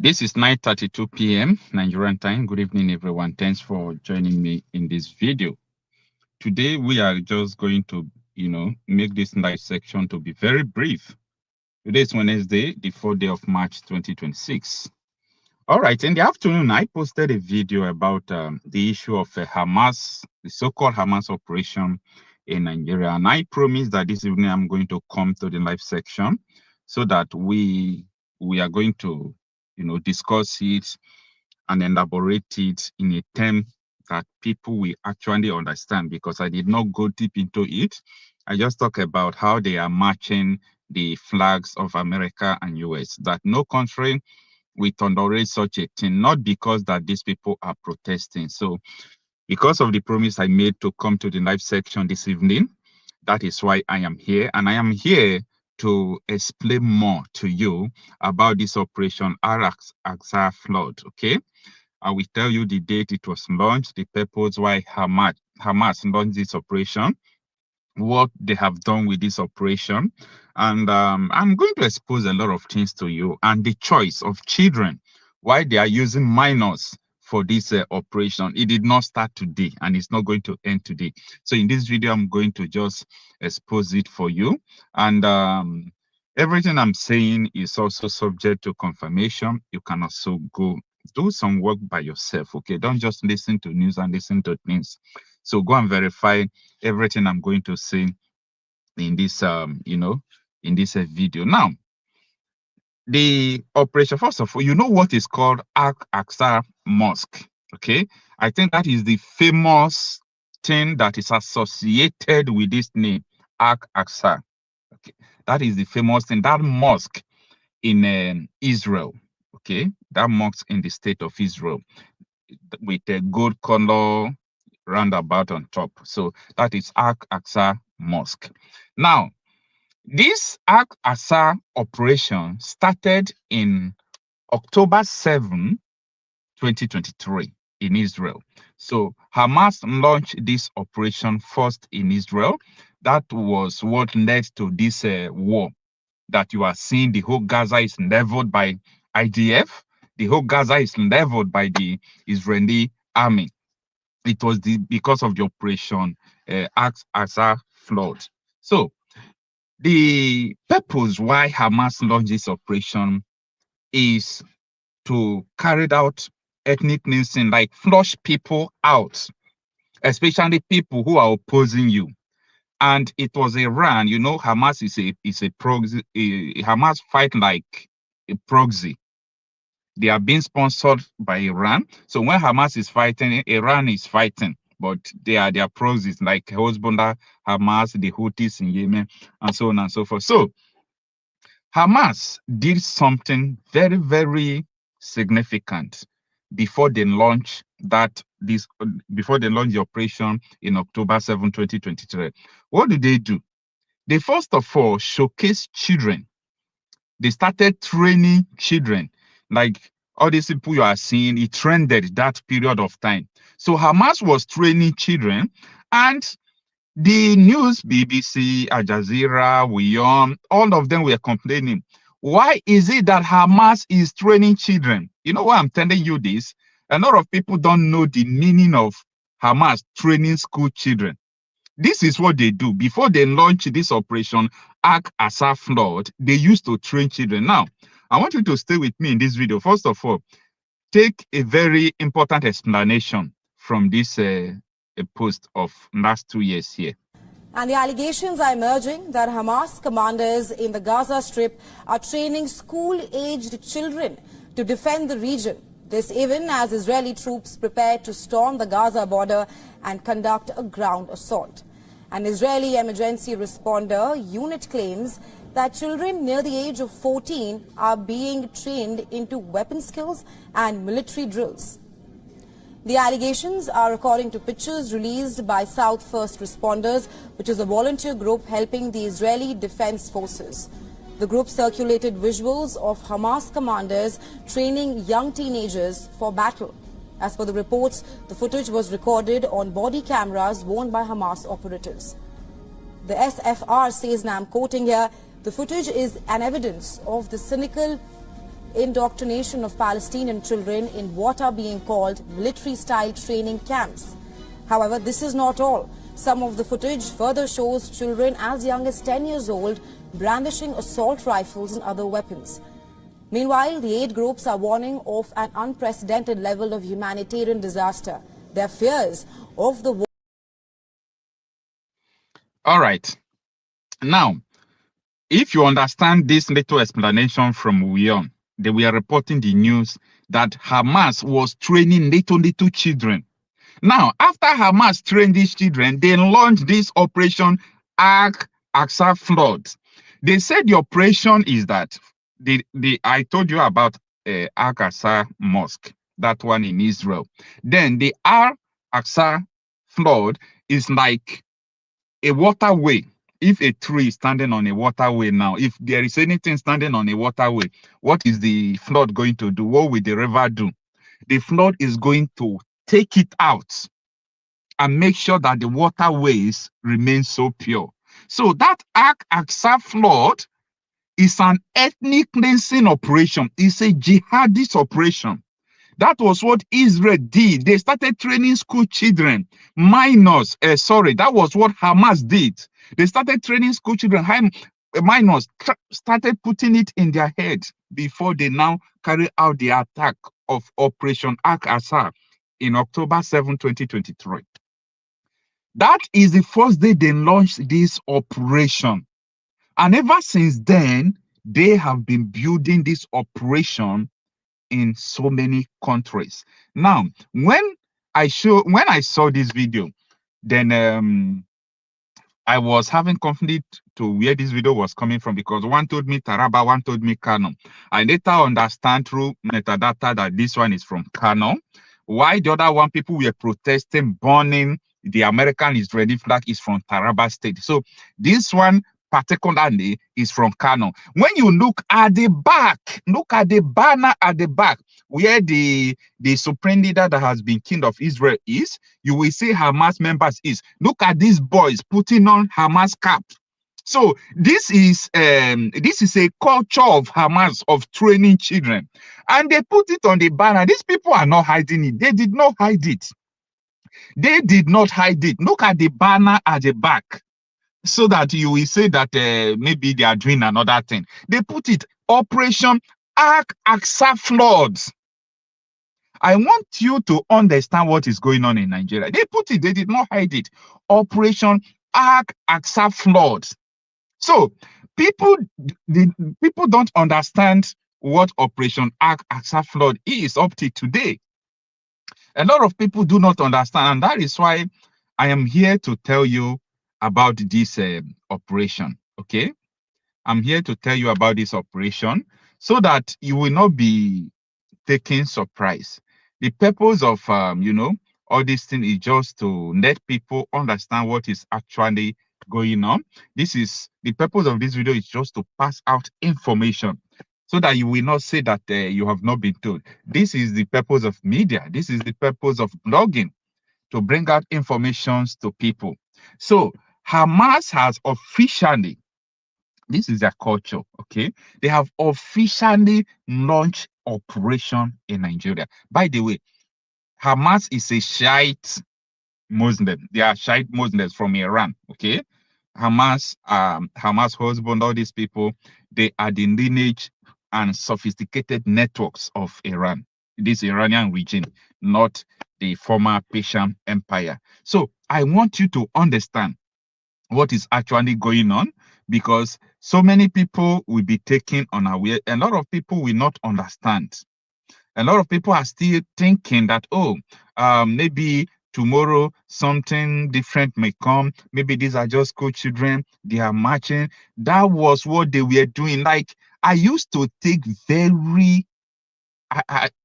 This is 9:32 p.m. Nigerian time. Good evening, everyone. Thanks for joining me in this video. Today, we are just going to, make this live section to be very brief. Today is Wednesday, the 4th day of March, 2026. All right, in the afternoon, I posted a video about the issue of Hamas, the so-called Hamas operation in Nigeria. And I promised that this evening I'm going to come to the live section so that we are going to discuss it and elaborate it in a term that people will actually understand, because I did not go deep into it. I just talk about how they are matching the flags of America and US, that no country will tolerate such a thing, not because that these people are protesting. So because of the promise I made to come to the live section this evening, that is why I am here. And I am here to explain more to you about this operation Aqsa flood. Okay, I will tell you the date it was launched, the purpose why Hamas launched this operation, what they have done with this operation, and I'm going to expose a lot of things to you, and the choice of children, why they are using minors for this operation. It did not start today, and it's not going to end today. So in this video, I'm going to just expose it for you, and everything I'm saying is also subject to confirmation. You can also go do some work by yourself. Okay, don't just listen to news and listen to things. So go and verify everything I'm going to say in this in this video. Now, the operation, first of all, you know what is called Aqsa Mosque. Okay, I think that is the famous thing that is associated with this name, Aqsa. Okay, that is the famous thing, that mosque in Israel. Okay, that mosque in the state of Israel with a gold color roundabout on top. So that is Aqsa Mosque. Now, this Aqsa operation started in October 7, 2023 in Israel. So Hamas launched this operation first in Israel. That was what led to this war that you are seeing. The whole Gaza is leveled by IDF. The whole Gaza is leveled by the Israeli army. It was because of the operation Aqsa flood. So the purpose why Hamas launched this operation is to carry out ethnic cleansing, like flush people out, especially people who are opposing you. And it was Iran. You know, Hamas is a proxy. Hamas fight like a proxy. They are being sponsored by Iran. So when Hamas is fighting, Iran is fighting. But they are their proxies, like Hezbollah, Hamas, the Houthis in Yemen, and so on and so forth. So Hamas did something very, very significant before they launch before they launch the operation in October 7, 2023. What do? They first of all showcase children. They started training children, like all these people you are seeing. It trended that period of time. So Hamas was training children, and the news, BBC, Al Jazeera, WION, all of them were complaining. Why is it that Hamas is training children? You know why I'm telling you this? A lot of people don't know the meaning of Hamas training school children. This is what they do. Before they launch this operation, Aqsa flood, they used to train children. Now, I want you to stay with me in this video. First of all, take a very important explanation from this post of last 2 years here. And the allegations are emerging that Hamas commanders in the Gaza Strip are training school-aged children to defend the region. This even as Israeli troops prepare to storm the Gaza border and conduct a ground assault. An Israeli emergency responder unit claims that children near the age of 14 are being trained into weapon skills and military drills. The allegations are according to pictures released by South First Responders, which is a volunteer group helping the Israeli Defense Forces. The group circulated visuals of Hamas commanders training young teenagers for battle. As per the reports, the footage was recorded on body cameras worn by Hamas operatives. The SFR says, now I'm quoting here, the footage is an evidence of the cynical indoctrination of Palestinian children in what are being called military-style training camps. However, this is not all. Some of the footage further shows children as young as 10 years old brandishing assault rifles and other weapons. Meanwhile, the aid groups are warning of an unprecedented level of humanitarian disaster. Their fears of the war. All right. Now, if you understand this little explanation from Wuyon, they were reporting the news that Hamas was training little children. Now, after Hamas trained these children, they launched this operation Aqsa flood. They said the operation is that I told you about Aqsa mosque, that one in Israel. Then the Aqsa flood is like a waterway. If a tree is standing on a waterway now, if there is anything standing on a waterway, what is the flood going to do? What will the river do? The flood is going to take it out and make sure that the waterways remain so pure. So that Aqsa flood is an ethnic cleansing operation. It's a jihadist operation. That was what Israel did. They started training school children, minors. That was what Hamas did. They started training school children, minors, started putting it in their head before they now carry out the attack of Operation Aqsa in October 7, 2023. That is the first day they launched this operation. And ever since then, they have been building this operation in so many countries. Now, when I saw this video, then I was having conflict to where this video was coming from, because one told me Taraba, one told me Kano. I later understand through metadata that this one is from Kano. Why the other one, people were protesting, burning the American Israeli flag, is from Taraba State. So this one particularly is from Kano. When you look at the back, look at the banner at the back, where the supreme leader that has been king of Israel is, you will see Hamas members is. Look at these boys putting on Hamas cap. So this is a culture of Hamas of training children, and they put it on the banner. These people are not hiding it. They did not hide it. They did not hide it. Look at the banner at the back, so that you will say that maybe they are doing another thing. They put it Operation Aqsa floods. I want you to understand what is going on in Nigeria. They put it, they did not hide it. Operation Aqsa floods. So people don't understand what Operation Aqsa flood is up to today. A lot of people do not understand, and that is why I am here to tell you about this operation. Okay, I'm here to tell you about this operation so that you will not be taken surprise. The purpose of all this thing is just to let people understand what is actually going on. This is the purpose of this video, is just to pass out information so that you will not say that you have not been told. This is the purpose of media. This is the purpose of blogging, to bring out informations to people. So Hamas has officially, this is their culture, okay? They have officially launched operation in Nigeria. By the way, Hamas is a Shiite Muslim. They are Shiite Muslims from Iran, okay? Hamas husband, all these people, they are the lineage and sophisticated networks of Iran, this Iranian regime, not the former Persian Empire. So I want you to understand what is actually going on, because so many people will be taken unaware. A lot of people will not understand. A lot of people are still thinking that, maybe tomorrow something different may come. Maybe these are just school children. They are marching. That was what they were doing. Like, I used to take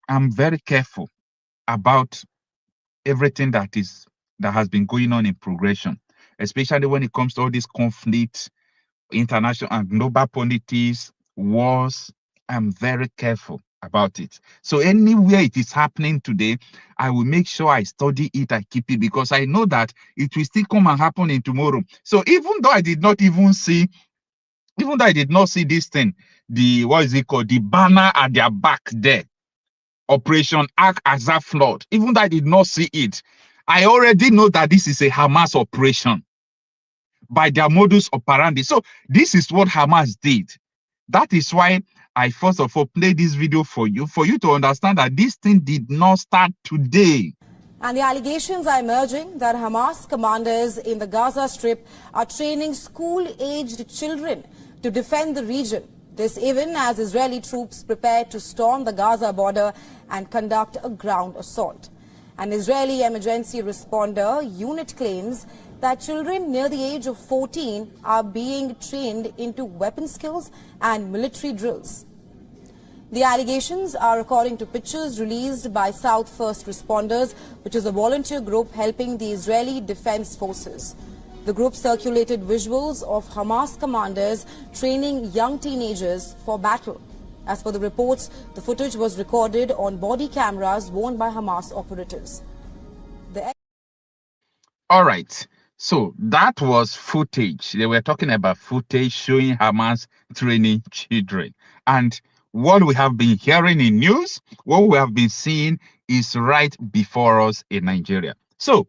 I'm very careful about everything that has been going on in progression, especially when it comes to all these conflicts, international and global politics, wars. I'm very careful about it. So anywhere it is happening today, I will make sure I study it, I keep it, because I know that it will still come and happen in tomorrow. So even though I did not see this thing, the, what is it called, the banner at their back there, Operation Aqsa flood. Even though I did not see it, I already know that this is a Hamas operation by their modus operandi. So this is what Hamas did. That is why I first of all play this video for you to understand that this thing did not start today. And the allegations are emerging that Hamas commanders in the Gaza Strip are training school-aged children to defend the region. This even as Israeli troops prepare to storm the Gaza border and conduct a ground assault. An Israeli emergency responder unit claims that children near the age of 14 are being trained into weapon skills and military drills. The allegations are according to pictures released by South First Responders, which is a volunteer group helping the Israeli Defense Forces. The group circulated visuals of Hamas commanders training young teenagers for battle. As per the reports, the footage was recorded on body cameras worn by Hamas operatives. All right. So that was footage. They were talking about footage showing Hamas training children. And what we have been hearing in news, what we have been seeing is right before us in Nigeria. So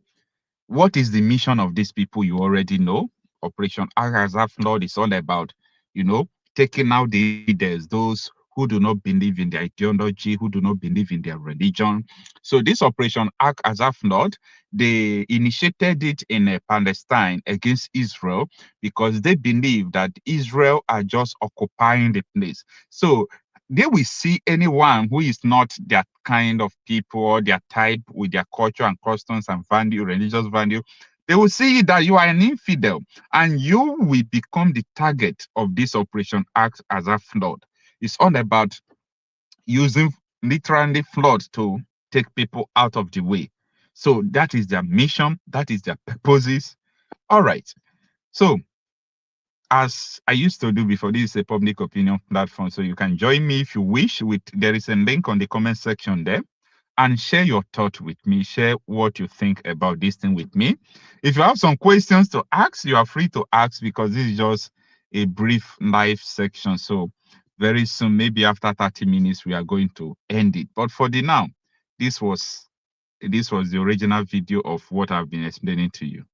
what is the mission of these people? You already know. Operation Aqsa flood is all about, taking out the leaders, those who do not believe in their ideology, who do not believe in their religion. So this Operation Aqsa flood, they initiated it in Palestine against Israel because they believe that Israel are just occupying the place. So they will see anyone who is not their kind of people or their type with their culture and customs and value, religious value. They will see that you are an infidel and you will become the target of this Operation Aqsa flood. It's all about using literally flood to take people out of the way. So that is their mission. That is their purposes. All right. So as I used to do before, this is a public opinion platform, so you can join me if you wish. There is a link on the comment section there, and share your thought with me. Share what you think about this thing with me. If you have some questions to ask, you are free to ask because this is just a brief live section. So very soon, maybe after 30 minutes, we are going to end it. But for the now, this was the original video of what I've been explaining to you.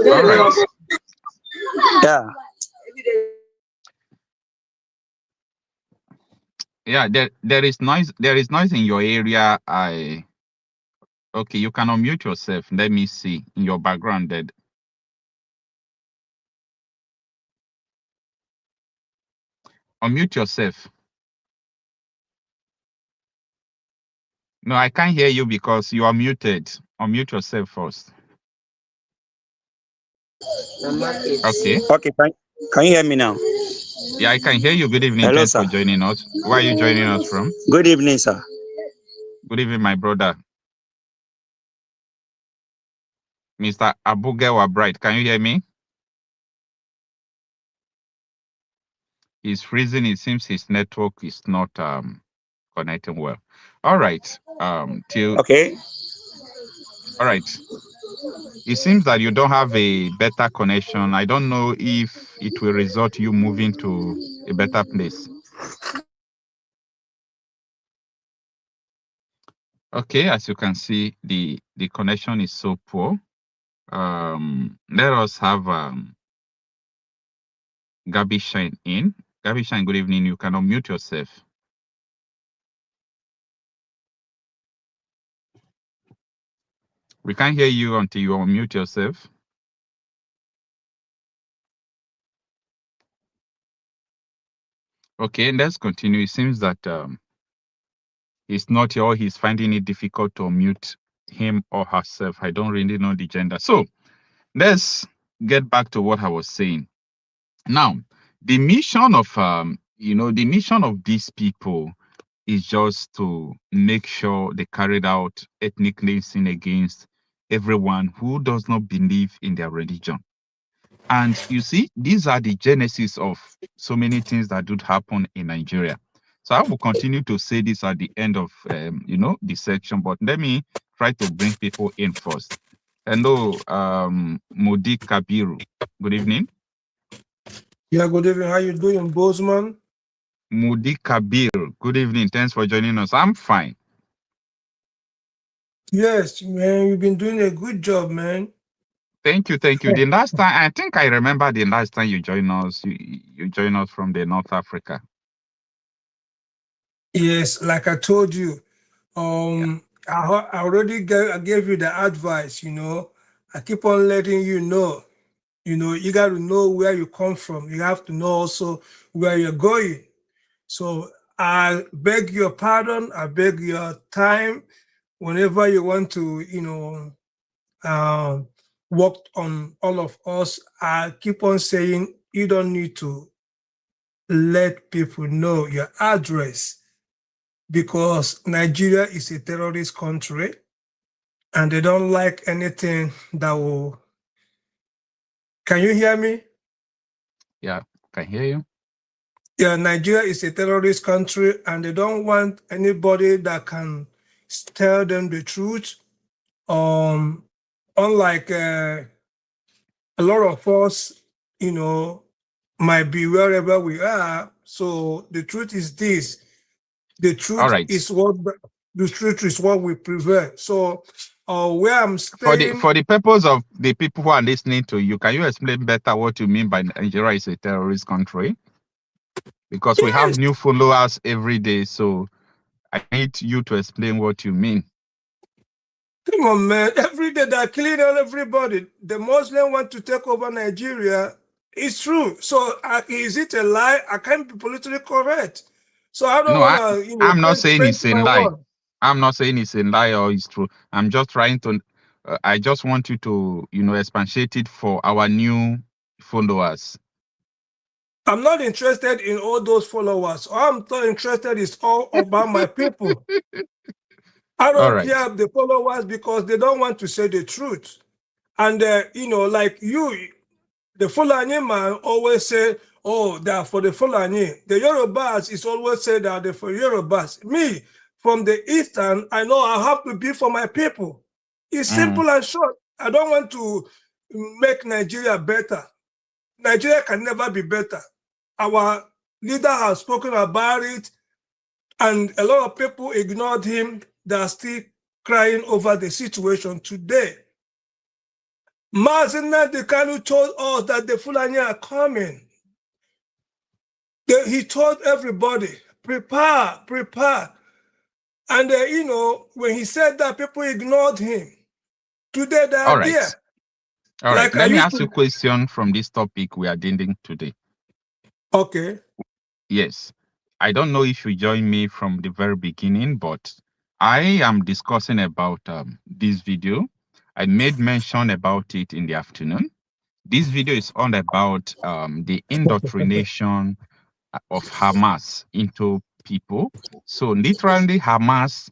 All right. Yeah. Yeah, there is noise. There is noise in your area. Okay, you can unmute yourself. Let me see in your background. That unmute yourself. No, I can't hear you because you are muted. Unmute yourself first. Okay. Okay. Can you hear me now? Yeah, I can hear you. Good evening. Hello, Thanks sir. for joining us. Where are you joining us from? Good evening, sir. Good evening, my brother. Mr. Abugewa Bright, can you hear me? He's freezing. It seems his network is not connecting well. All right. Okay. All right. It seems that you don't have a better connection. I don't know if it will result you moving to a better place. Okay, as you can see, the connection is so poor. Let us have Gabi Shine in. Gabi Shine, good evening. You can unmute yourself. We can't hear you until you unmute yourself. Okay, let's continue. It seems that he's not here, or he's finding it difficult to mute him or herself. I don't really know the gender. So let's get back to what I was saying. Now, the mission of the mission of these people is just to make sure they carried out ethnic cleansing against everyone who does not believe in their religion. And you see, these are the genesis of so many things that do happen in Nigeria. So I will continue to say this at the end of the section, but let me try to bring people in first. Hello, Modi Kabiru. Good evening. Yeah, good evening. How you doing, Bozeman? Modi Kabir, good evening. Thanks for joining us. I'm fine. Yes, man, you've been doing a good job, man. Thank you. The last time, I think I remember the last time you joined us, you joined us from the North Africa. Yes, like I told you, I already gave you the advice, I keep on letting you know, you got to know where you come from. You have to know also where you're going. So I beg your pardon. I beg your time whenever you want to, work on all of us. I keep on saying you don't need to let people know your address because Nigeria is a terrorist country and they don't like anything that will. Can you hear me? Yeah, can hear you. Yeah, Nigeria is a terrorist country and they don't want anybody that can tell them the truth. Unlike a lot of us, might be wherever we are. So the truth is this: the truth is what we prefer. So, where I'm staying. For the purpose of the people who are listening to you, can you explain better what you mean by Nigeria is a terrorist country? Because we have new followers every day, so I need you to explain what you mean. Come on, man. Every day they're killing everybody. The Muslims want to take over Nigeria. It's true. So is it a lie? I can't be politically correct. So I don't want to, I'm not saying it's a lie. word. I'm not saying it's a lie or it's true. I'm just trying to, I just want you to, expatiate it for our new followers. I'm not interested in all those followers. All I'm not interested is all about my people. I don't care the followers because they don't want to say the truth. And, like you, the Fulani man always say, oh, they are for the Fulani. The Yorubas is always say that they're for Yorubas. Me, from the Eastern, I know I have to be for my people. It's simple and short. I don't want to make Nigeria better. Nigeria can never be better. Our leader has spoken about it, and a lot of people ignored him. They are still crying over the situation today. Marcel Kanu told us that the Fulani are coming. He told everybody, prepare. And, when he said that, people ignored him. Today, they are there. All right. Let me ask you a question from this topic we are dealing today. Okay. Yes. I don't know if you joined me from the very beginning, but I am discussing about this video. I made mention about it in the afternoon. This video is all about the indoctrination of Hamas into people. So literally, Hamas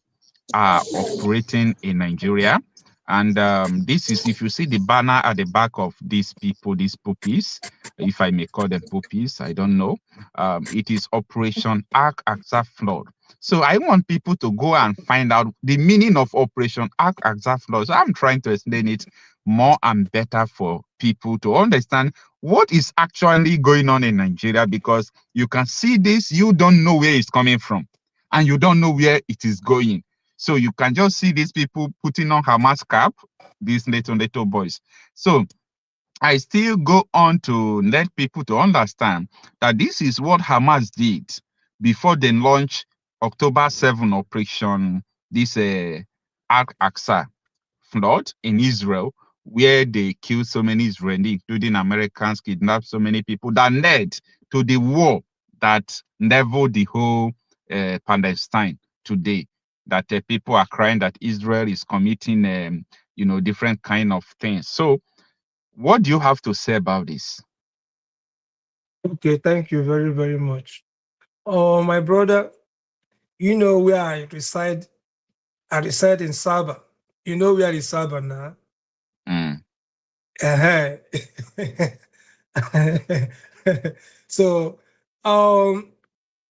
are operating in Nigeria. And this is, if you see the banner at the back of these people, these puppies, if I may call them puppies, I don't know. It is Operation Aqsa Flood. So I want people to go and find out the meaning of Operation Aqsa Flood. So I'm trying to explain it more and better for people to understand what is actually going on in Nigeria, because you can see this, you don't know where it's coming from, and you don't know where it is going. So you can just see these people putting on Hamas cap, these little boys. So I still go on to let people to understand that this is what Hamas did before they launched October 7 operation, this Aqsa flood in Israel, where they killed so many Israelis, including Americans, kidnapped so many people, that led to the war that level the whole Palestine today. That people are crying that Israel is committing, different kind of things. So, what do you have to say about this? Okay, thank you very, very much. Oh, my brother, you know where I reside. I reside in Sabah. You know where is Sabah now? Uh-huh. So,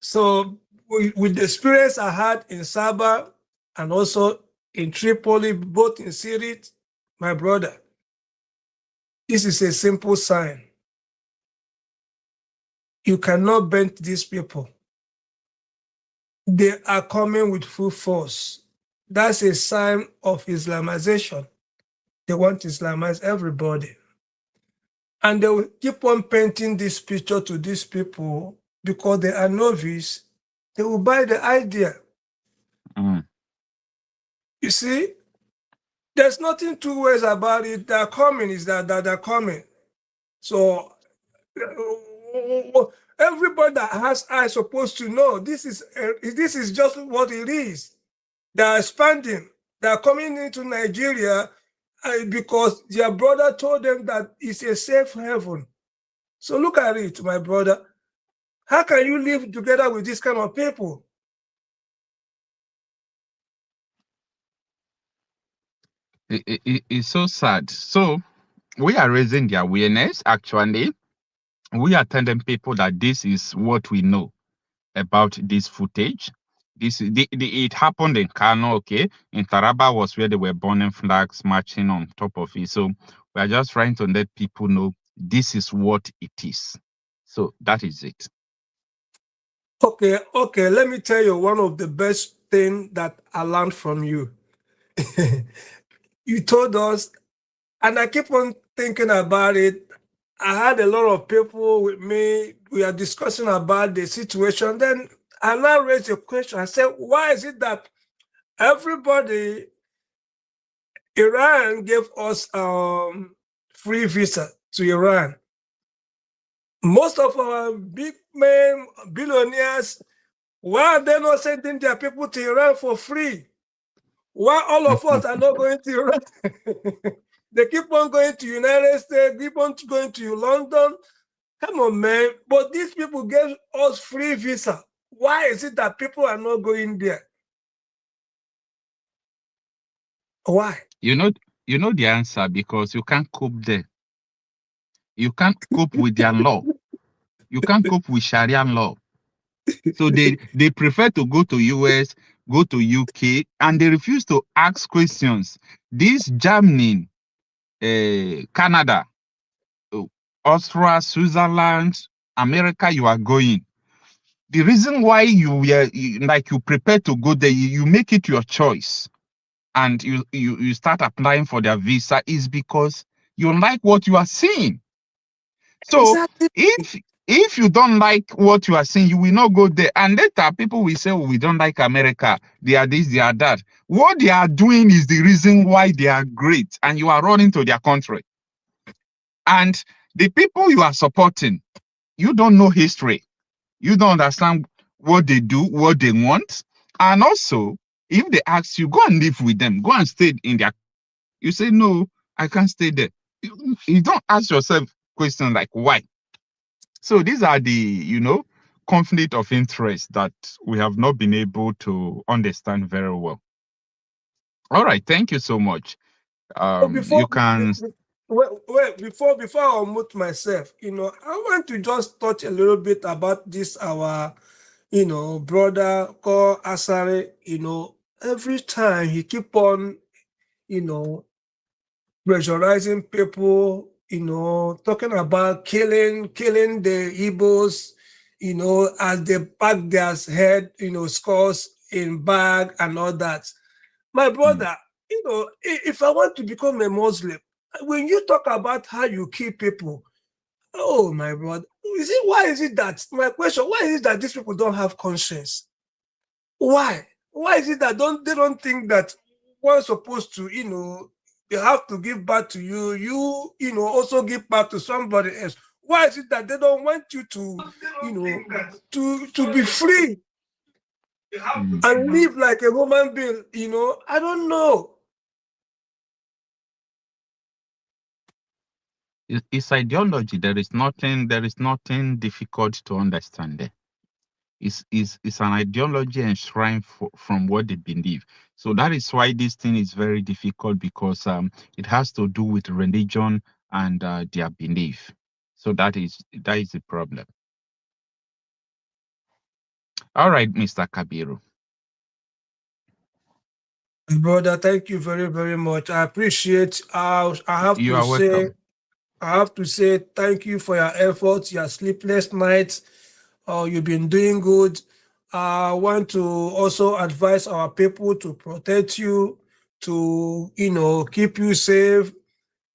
so with the experience I had in Sabah and also in Tripoli, both in Syria, my brother, this is a simple sign. You cannot bend these people. They are coming with full force. That's a sign of Islamization. They want to Islamize everybody. And they will keep on painting this picture to these people because they are novice. They will buy the idea. You see, there's nothing two ways about it. They're coming, is that they're coming. So everybody that has eyes supposed to know this is just what it is. They're expanding. They're coming into Nigeria because their brother told them that it's a safe haven. So look at it, my brother. How can you live together with this kind of people? It's so sad. So we are raising the awareness. Actually, we are telling people that this is what we know about this footage. It happened in Kano, okay? In Taraba was where they were burning flags, marching on top of it. So we are just trying to let people know this is what it is. So that is it. Okay. Let me tell you one of the best things that I learned from you. You told us, and I keep on thinking about it. I had a lot of people with me. We are discussing about the situation. Then I now raised a question. I said, why is it that everybody, Iran gave us free visa to Iran? Most of our big men, billionaires, why are they not sending their people to Iran for free? Why all of us are not going to Iran? They keep on going to United States, keep on going to London. Come on, man. But these people gave us free visa. Why is it that people are not going there? Why? You know the answer, because you can't cope there. You can't cope with their law. You can't cope with Sharia law. So they prefer to go to US, go to UK, and they refuse to ask questions. This Germany, Canada, Austria, Switzerland, America, you are going. The reason why you prepare to go there, you make it your choice, and you start applying for their visa is because you like what you are seeing. So exactly. if you don't like what you are seeing, you will not go there. And later people will say, oh, we don't like America. They are this, they are that. What they are doing is the reason why they are great, and you are running to their country. And the people you are supporting, you don't know history. You don't understand what they do, what they want. And also, if they ask you, go and live with them, go and stay in their, you say, no, I can't stay there. You don't ask yourself questions like, why? So these are the, conflict of interest that we have not been able to understand very well. All right, thank you so much. You can. Wait, before I mute myself, I want to just touch a little bit about this, our, brother called Asare. Every time he keep on, pressurizing people, talking about killing the Igbos, as they pack their head, skulls in bag and all that. My brother, if I want to become a Muslim, when you talk about how you kill people, oh my brother, why is it that, my question, why is it that these people don't have conscience? Why? Why is it that they don't think that one's supposed to, they have to give back to you, also give back to somebody else? Why is it that they don't want you to, to be free and live like a human being? I don't know. It's ideology. There is nothing difficult to understand there. It's an ideology enshrined from what they believe. So that is why this thing is very difficult, because it has to do with religion and their belief. So that is the problem. All right, Mr. Kabiru. Brother, thank you very, very much. I appreciate. I have You to are say, welcome. thank you for your efforts, your sleepless nights. You've been doing good. I want to also advise our people to protect you, to keep you safe.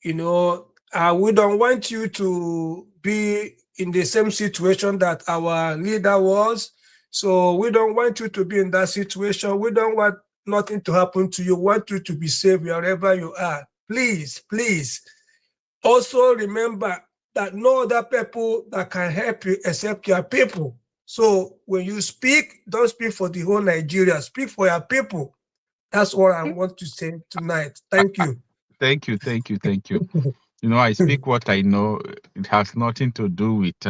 We don't want you to be in the same situation that our leader was. So we don't want you to be in that situation. We don't want nothing to happen to you. We want you to be safe wherever you are. Please, please. Also remember that no other people that can help you except your people. So when you speak, don't speak for the whole Nigeria. Speak for your people. That's what I want to say tonight. Thank you. Thank you. I speak what I know. It has nothing to do with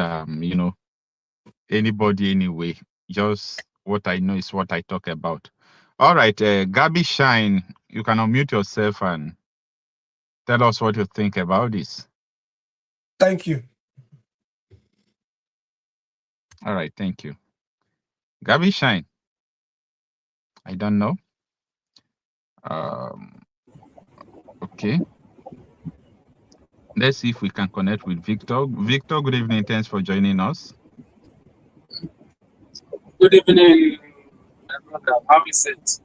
anybody anyway. Just what I know is what I talk about. All right, Gabby Shine, you can unmute yourself and tell us what you think about this. Thank you. All right, thank you. Gabby Shine. I don't know. Okay. Let's see if we can connect with Victor. Victor, good evening. Thanks for joining us. Good evening, brother. How is it?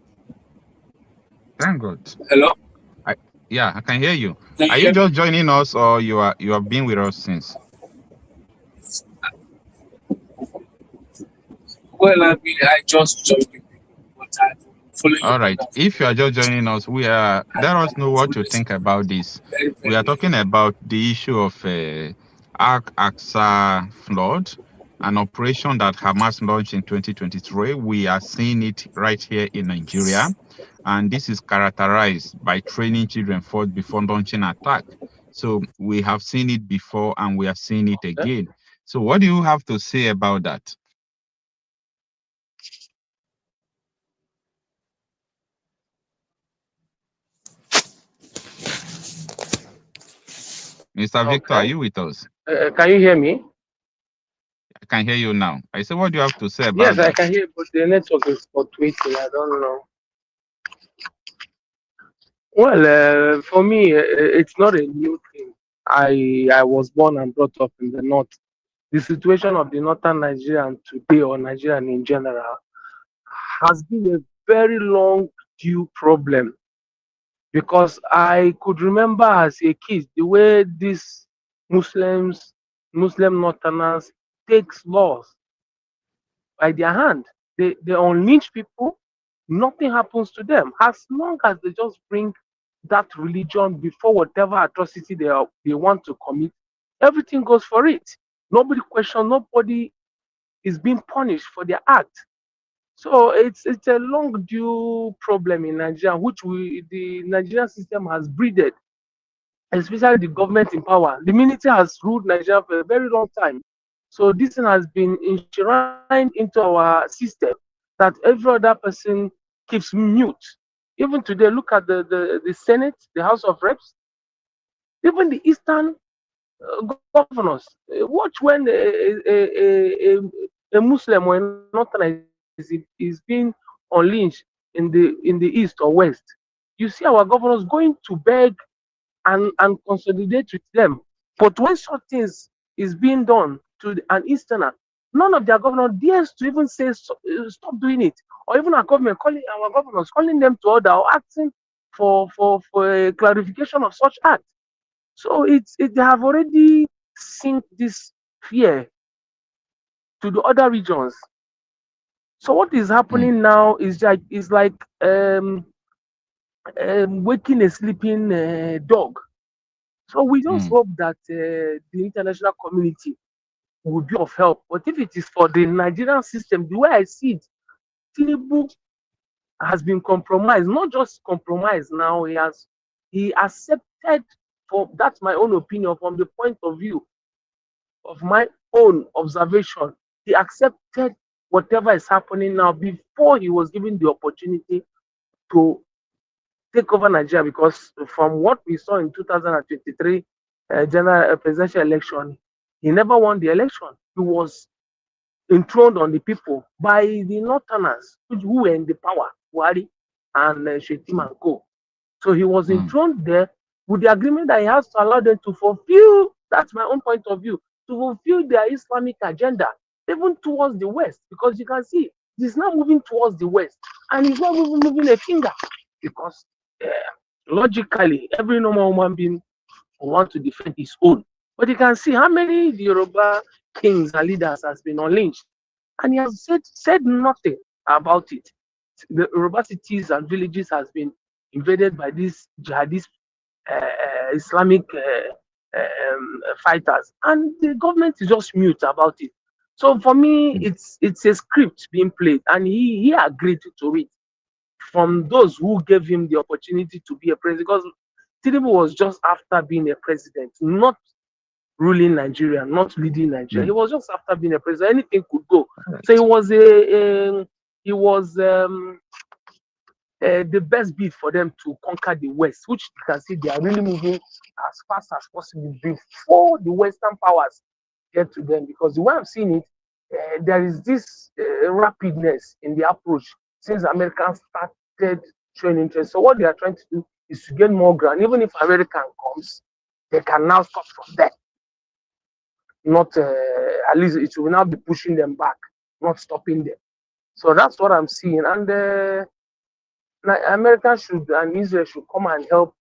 Thank God. Hello? I can hear you. Are you just joining us, or you have been with us since? Well, I just joined you, but I'm following you. All right. If you are just joining us, let us know what you think about this. We are talking about the issue of Aqsa flood, an operation that Hamas launched in 2023. We are seeing it right here in Nigeria. And this is characterized by training children first before launching attack. So we have seen it before and we are seeing it again. So what do you have to say about that? Mr. Victor, are you with us? Can you hear me? I can hear you now. I said, what do you have to say about yes, that? I can hear, but the network is fluctuating. I don't know. Well, for me, it's not a new thing. I was born and brought up in the north. The situation of the northern Nigerian today, or Nigerian in general, has been a very long due problem. Because I could remember as a kid the way these Muslim northerners takes laws by their hand. They unleash people, nothing happens to them. As long as they just bring that religion before whatever atrocity they want to commit, everything goes for it. Nobody questions, nobody is being punished for their act. So it's a long due problem in Nigeria, which the Nigerian system has breeded, especially the government in power. The military has ruled Nigeria for a very long time. So this thing has been enshrined into our system that every other person keeps mute. Even today, look at the Senate, the House of Reps, even the Eastern governors. Watch when a Muslim or a Northern is being unleashed in the East or West. You see our governors going to beg and consolidate with them. But when such things is being done to an Easterner, none of their governors dares to even say stop doing it, or even our government our governors calling them to order or asking for a clarification of such act. So they have already seen this fear to the other regions. So what is happening now is like waking a sleeping dog. So we just hope that the international community will be of help. But if it is for the Nigerian system, the way I see it, Tinubu has been compromised. Not just compromised now, he accepted, for that's my own opinion from the point of view of my own observation. He accepted whatever is happening now before he was given the opportunity to take over Nigeria, because from what we saw in 2023 general presidential election, he never won the election. He was enthroned on the people by the Northerners who were in the power, Buhari and Shetima and Co. So he was enthroned there with the agreement that he has to allow them to fulfill, that's my own point of view, to fulfill their Islamic agenda, even towards the West, because you can see he's now moving towards the West, and he's not moving a finger, because logically, every normal human being will want to defend his own. But you can see how many Yoruba kings and leaders has been unleashed, and he has said nothing about it. The Yoruba cities and villages has been invaded by these jihadist Islamic fighters, and the government is just mute about it. So for me, it's a script being played, and he agreed to it from those who gave him the opportunity to be a president, because Tinubu was just after being a president, not ruling Nigeria, not leading Nigeria. He was just after being a president. Anything could go. So he was the best bid for them to conquer the West, which you can see they are really moving as fast as possible before the Western powers get to them. Because the way I'm seeing it, there is this rapidness in the approach since Americans started showing interest. So what they are trying to do is to get more ground. Even if American comes, they can now stop from there. Not at least it will now be pushing them back, not stopping them. So that's what I'm seeing. And America should and Israel should come and help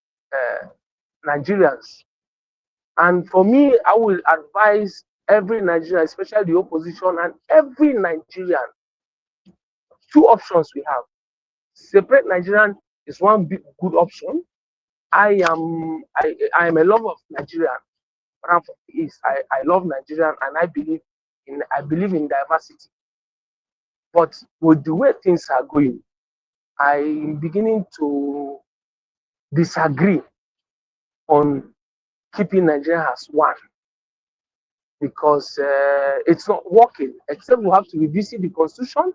Nigerians. And for me, I will advise every Nigerian, especially the opposition, and every Nigerian, two options we have. Separate Nigerian is one big, good option. I am a lover of Nigeria. I'm from the East. I love Nigeria, and I believe in diversity. But with the way things are going, I'm beginning to disagree on keeping Nigeria as one, because it's not working. Except we have to revisit the constitution.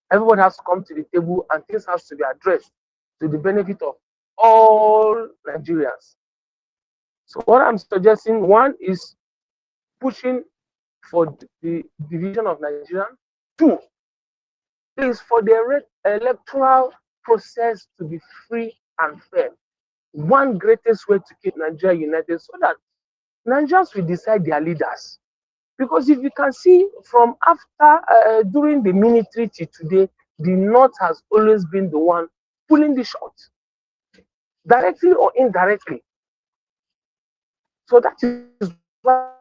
Everybody has to come to the table, and things has to be addressed to the benefit of all Nigerians. So what I'm suggesting, one is pushing for the division of Nigeria. Two is for the electoral process to be free and fair. One greatest way to keep Nigeria united, so that Nigerians will decide their leaders. Because if you can see from after, during the mini treaty today, the North has always been the one pulling the shots, directly or indirectly. So that is why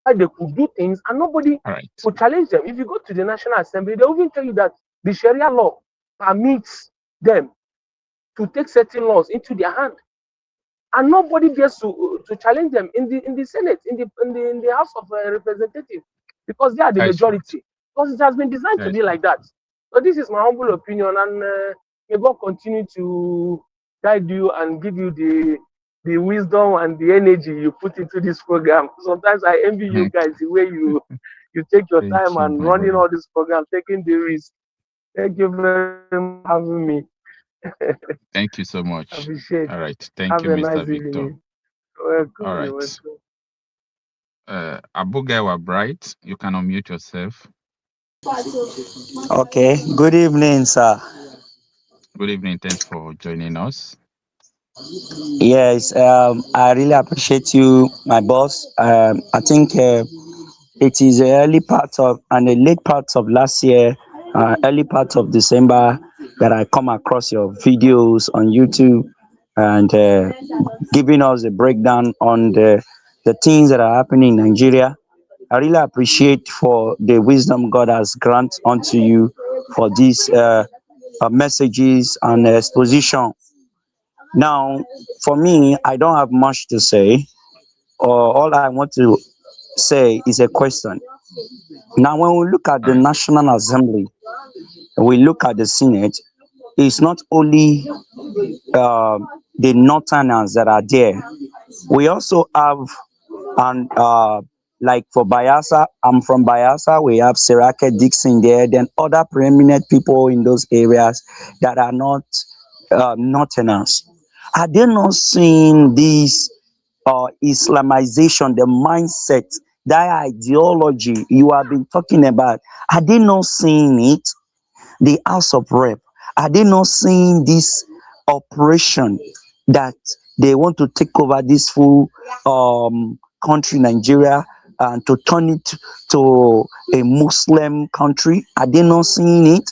they could do things and nobody could challenge them. If you go to the National Assembly, they will even tell you that the Sharia law permits them to take certain laws into their hand, and nobody dares to challenge them in the Senate, in the House of Representatives, because they are the majority. Because it has been designed to be like that. So this is my humble opinion, and may God continue to guide you and give you the wisdom and the energy you put into this program. Sometimes I envy you guys, the way you take your time and running all this program, taking the risk. Thank you very much for having me. Thank you so much. Appreciate. All right. Thank you, Mr. Victor. Welcome. All right. Abugawa Bright, you can unmute yourself. Okay. Good evening, sir. Good evening. Thanks for joining us. Yes, I really appreciate you, my boss. I think it is the early part of and the late parts of last year, early part of December, that I come across your videos on YouTube and giving us a breakdown on the things that are happening in Nigeria. I really appreciate for the wisdom God has granted unto you for these messages and exposition. Now, for me, I don't have much to say, or all I want to say is a question. Now, when we look at All the right. National Assembly, we look at the Senate, it's not only uh, the Northerners that are there. We also have, and like for Bayelsa, I'm from Bayelsa, we have Serake Dixon there, then other preeminent people in those areas that are not Northerners. Are they not seeing this Islamization, the mindset, that ideology you have been talking about? Are they not seeing it? The House of Rep, are they not seeing this operation that they want to take over this full country, Nigeria, and to turn it to a Muslim country? Are they not seeing it?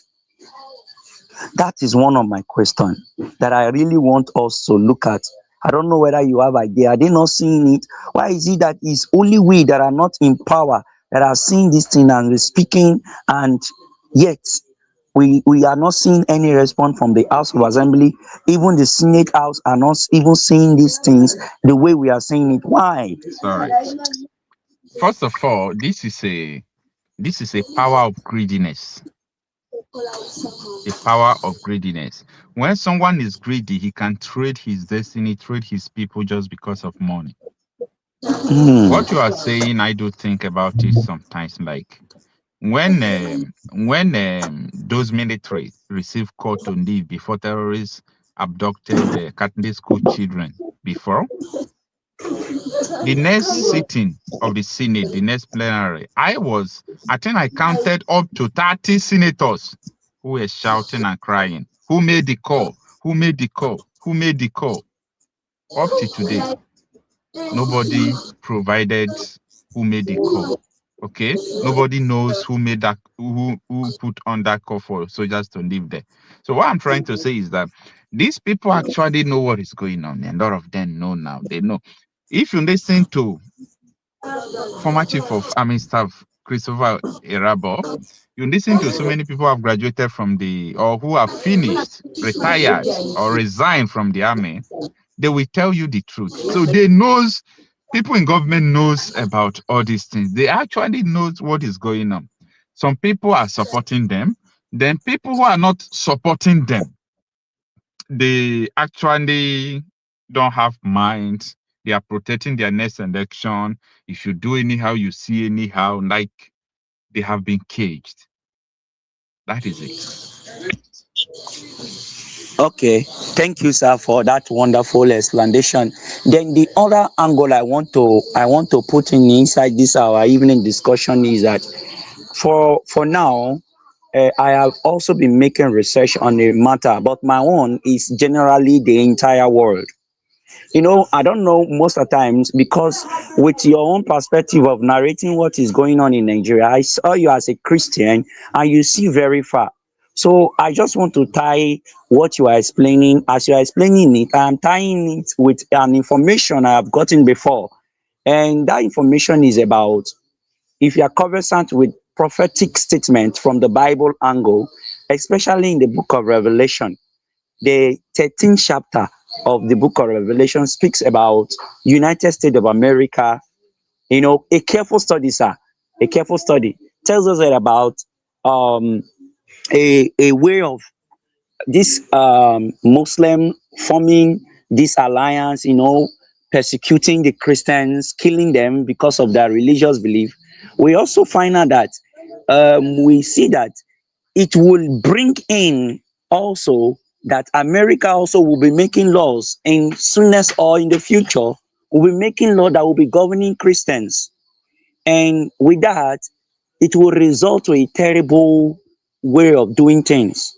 That is one of my questions that I really want us to look at. I don't know whether you have idea. Are they not seeing it? Why is it that it's only we that are not in power that are seeing this thing and we're speaking, and yet we are not seeing any response from the House of Assembly? Even the Senate House are not even seeing these things the way we are seeing it. Why? All right. First of all, this is a power of greediness. A power of greediness. When someone is greedy, he can trade his destiny, trade his people just because of money. Hmm. What you are saying, I do think about it sometimes. Like when those military receive call to leave before terrorists abducted Catholic school children before the next sitting of the Senate, the next plenary, I think I counted up to 30 senators who were shouting and crying. Who made the call? Who made the call? Who made the call? Up to today, nobody provided who made the call. Okay, nobody knows who made that, who put on that call for soldiers to live there. So what I'm trying to say is that these people actually know what is going on, and a lot of them know now. They know. If you listen to former Chief of Army Staff Christopher Erabo, you listen to so many people who have graduated from the, or who have finished, retired, or resigned from the army. They will tell you the truth. So they knows, people in government knows about all these things. They actually knows what is going on. Some people are supporting them. Then people who are not supporting them, they actually don't have minds. They are protecting their next election. If you do anyhow, you see anyhow, like they have been caged. That is it. Okay, thank you, sir, for that wonderful explanation. Then the other angle I want to put in inside this our evening discussion is that for now, I have also been making research on the matter, but my own is generally the entire world. I don't know most of the times, because with your own perspective of narrating what is going on in Nigeria, I saw you as a Christian and you see very far. So I just want to tie what you are explaining. As you are explaining it, I am tying it with an information I have gotten before. And that information is about, if you are conversant with prophetic statements from the Bible angle, especially in the book of Revelation, the 13th chapter of the book of Revelation speaks about United States of America. A careful study, sir, a careful study tells us that about um, a way of this Muslim forming this alliance, persecuting the Christians, killing them because of their religious belief. We also find out that we see that it will bring in also that America also will be making laws in soonest or in the future, will be making law that will be governing Christians. And with that, it will result to a terrible way of doing things.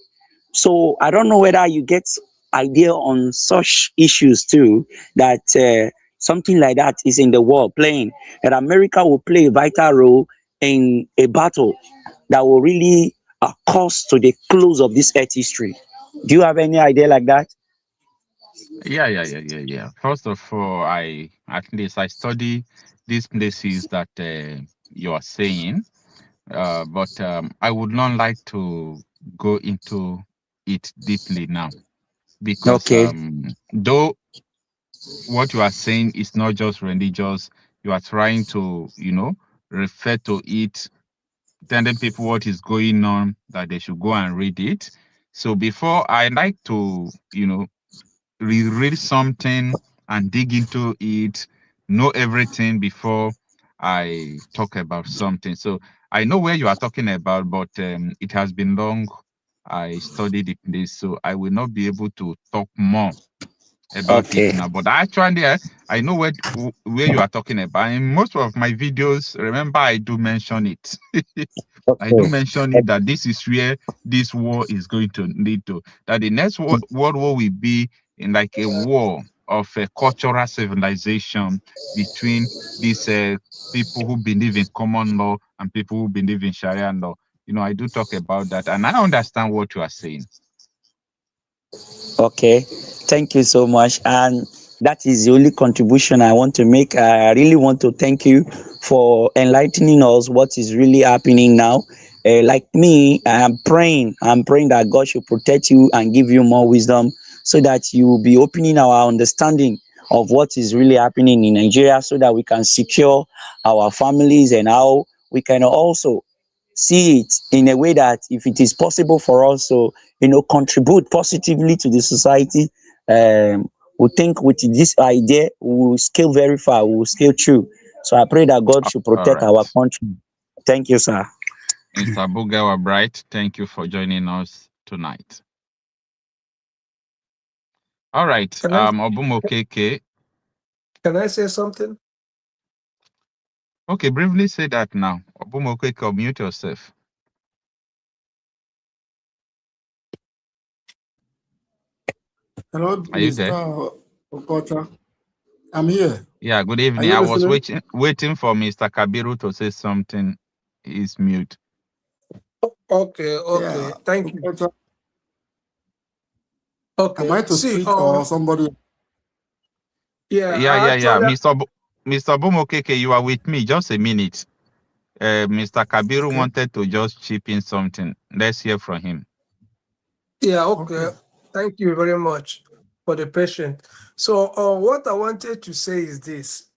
So I don't know whether you get idea on such issues too, that something like that is in the world playing, that America will play a vital role in a battle that will really cost to the close of this earth history. Do you have any idea like that? Yeah. First of all, at least I study these places that you are saying, but I would not like to go into it deeply now. because though what you are saying is not just religious, you are trying to, refer to it, telling people what is going on, that they should go and read it. So before I like to, reread something and dig into it, know everything before I talk about something. So I know where you are talking about, but it has been long. I studied the place, so I will not be able to talk more about it now. But actually, I know where you are talking about. In most of my videos, remember, I do mention it. I do mention it that this is where this war is going to lead to. That the next world war will be in like a war of a cultural civilization between these people who believe in common law and people who believe in Sharia law. I do talk about that, and I understand what you are saying. Okay, thank you so much. And that is the only contribution I want to make. I really want to thank you for enlightening us what is really happening now. Like me, I'm praying that God should protect you and give you more wisdom so that you will be opening our understanding of what is really happening in Nigeria so that we can secure our families and how we can also see it in a way that if it is possible for us to contribute positively to the society, we think with this idea we will scale very far, we will scale through. So I pray that God should All protect right. our country. Thank you, sir. Mr. Bugawa Bright, thank you for joining us tonight. All right, Obumokeke. Can I say something? Okay, briefly say that now. Obumokeke, mute yourself. Hello, Are you there? Mr. Okocha. I'm here. Yeah, good evening. I was waiting for Mr. Kabiru to say something. He's mute. Okay, Yeah, thank you. Okocha. Okay, am I to speak or somebody? Yeah. Mr. Obumokeke, you are with me. Just a minute. Mr. Kabiru wanted to just chip in something. Let's hear from him. Yeah, okay. Thank you very much for the patience. So what I wanted to say is this.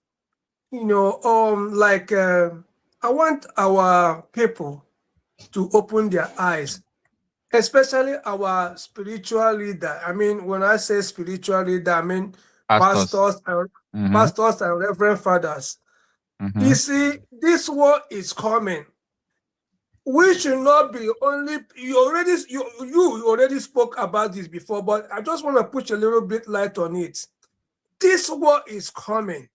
I want our people to open their eyes, especially our spiritual leader. I mean, when I say spiritual leader, I mean pastors and reverend fathers. You see, this war is coming. We should not be only, you already spoke about this before, but I just want to put a little bit light on it. This war is coming.